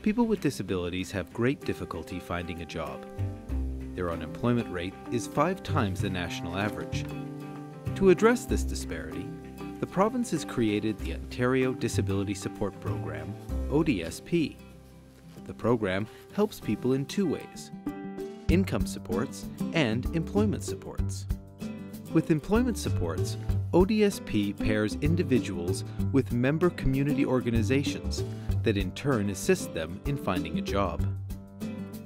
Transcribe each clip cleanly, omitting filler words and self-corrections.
People with disabilities have great difficulty finding a job. Their unemployment rate is 5 times the national average. To address this disparity, the province has created the Ontario Disability Support Program, ODSP. The program helps people in 2 ways: income supports and employment supports. With employment supports, ODSP pairs individuals with member community organizations that in turn assist them in finding a job.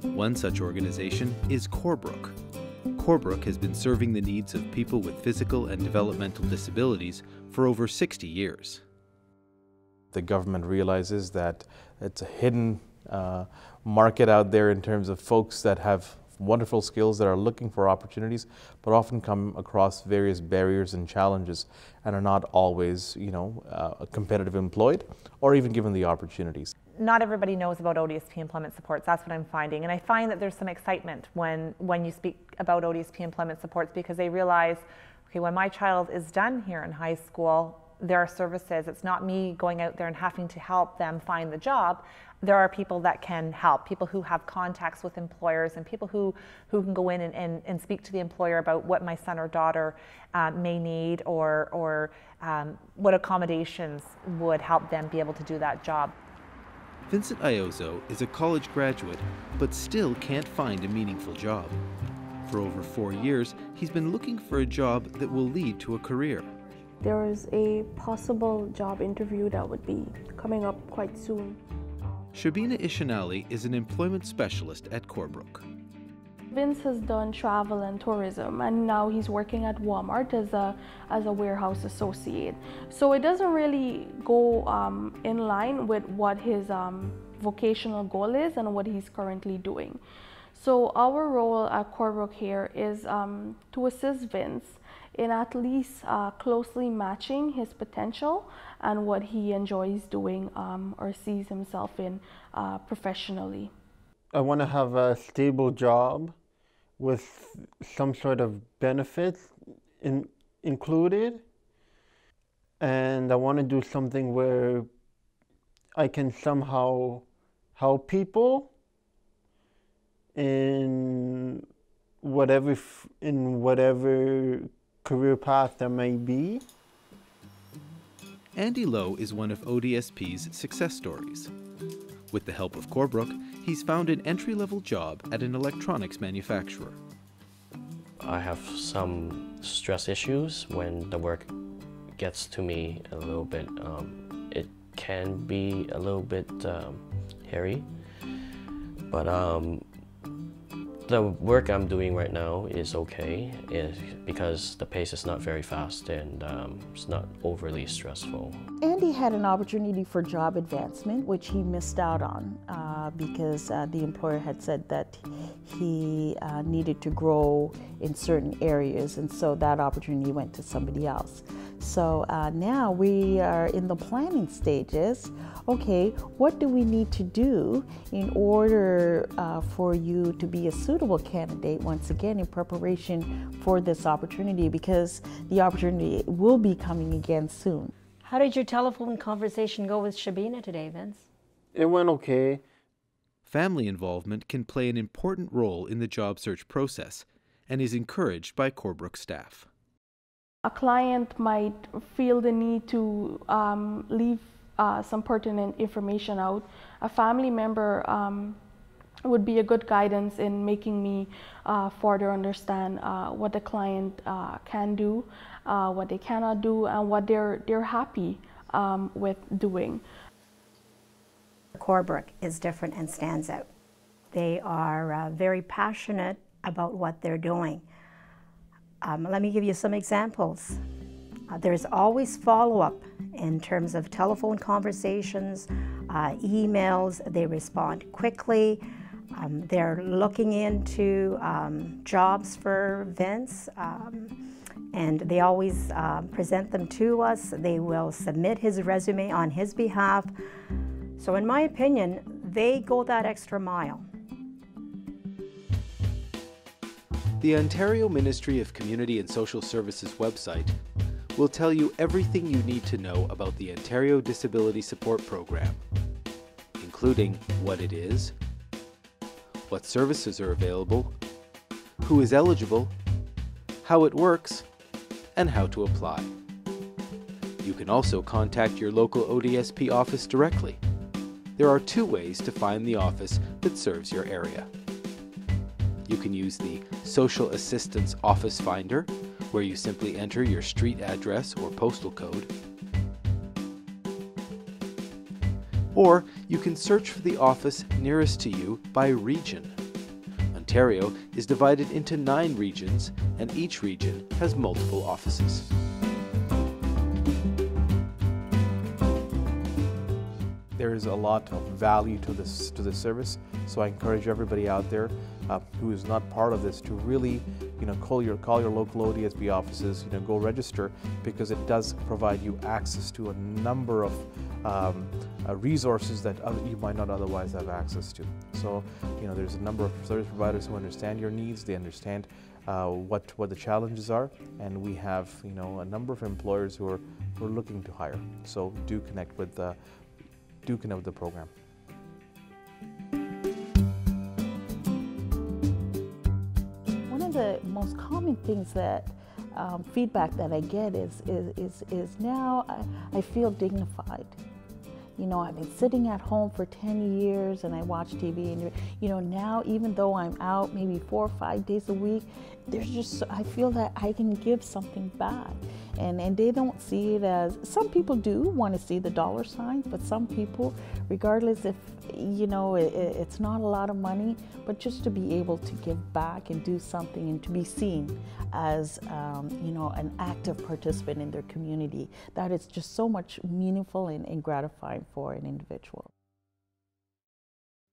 One such organization is Corbrook. Corbrook has been serving the needs of people with physical and developmental disabilities for over 60 years. The government realizes that it's a hidden market out there in terms of folks that have wonderful skills that are looking for opportunities, but often come across various barriers and challenges and are not always, competitive employed or even given the opportunities. Not everybody knows about ODSP employment supports. That's what I'm finding. And I find that there's some excitement when you speak about ODSP employment supports, because they realize, okay, when my child is done here in high school, there are services. It's not me going out there and having to help them find the job. There are people that can help, people who have contacts with employers and people who can go in and speak to the employer about what my son or daughter may need, or what accommodations would help them be able to do that job. Vincent Iozo is a college graduate, but still can't find a meaningful job. For over 4 years, he's been looking for a job that will lead to a career. There is a possible job interview that would be coming up quite soon. Shabina Ishanali is an employment specialist at Corbrook. Vince has done travel and tourism, and now he's working at Walmart as a warehouse associate. So it doesn't really go in line with what his vocational goal is and what he's currently doing. So our role at Corbrook here is to assist Vince in at least closely matching his potential and what he enjoys doing or sees himself in professionally. I want to have a stable job with some sort of benefits included, and I want to do something where I can somehow help people in whatever career path there may be. Andy Lowe is one of ODSP's success stories. With the help of Corbrook, he's found an entry-level job at an electronics manufacturer. I have some stress issues when the work gets to me a little bit. It can be a little bit hairy, but the work I'm doing right now is okay, because the pace is not very fast and it's not overly stressful. Andy had an opportunity for job advancement, which he missed out on because the employer had said that he needed to grow in certain areas, and so that opportunity went to somebody else. So now we are in the planning stages. Okay, what do we need to do in order for you to be a suitable candidate, once again, in preparation for this opportunity, because the opportunity will be coming again soon. How did your telephone conversation go with Shabina today, Vince? It went okay. Family involvement can play an important role in the job search process and is encouraged by Corbrook staff. A client might feel the need to leave some pertinent information out. A family member would be a good guidance in making me further understand what the client can do, what they cannot do, and what they're happy with doing. Corbrook is different and stands out. They are very passionate about what they're doing. Let me give you some examples. There's always follow-up in terms of telephone conversations, emails. They respond quickly. They're looking into jobs for Vince, and they always present them to us. They will submit his resume on his behalf. So in my opinion, they go that extra mile. The Ontario Ministry of Community and Social Services website will tell you everything you need to know about the Ontario Disability Support Program, including including what it is, what services are available, who is eligible, how it works, and how to apply. You can also contact your local ODSP office directly. There are 2 ways to find the office that serves your area. You can use the Social Assistance Office Finder, where you simply enter your street address or postal code. Or you can search for the office nearest to you by region. Ontario is divided into 9 regions, and each region has multiple offices. There is a lot of value to this service, so I encourage everybody out there who is not part of this to really, call your local ODSP offices. Go register, because it does provide you access to a number of resources that you might not otherwise have access to. So, there's a number of service providers who understand your needs. They understand what the challenges are, and we have a number of employers who are looking to hire. So do connect with the program. One of the most common things that feedback that I get is now I feel dignified. I've been sitting at home for 10 years and I watch TV, and now even though I'm out maybe 4 or 5 days a week, I feel that I can give something back. And they don't see it as, some people do want to see the dollar sign, but some people, regardless if, it's not a lot of money, but just to be able to give back and do something and to be seen as, an active participant in their community, that is just so much meaningful and gratifying for an individual.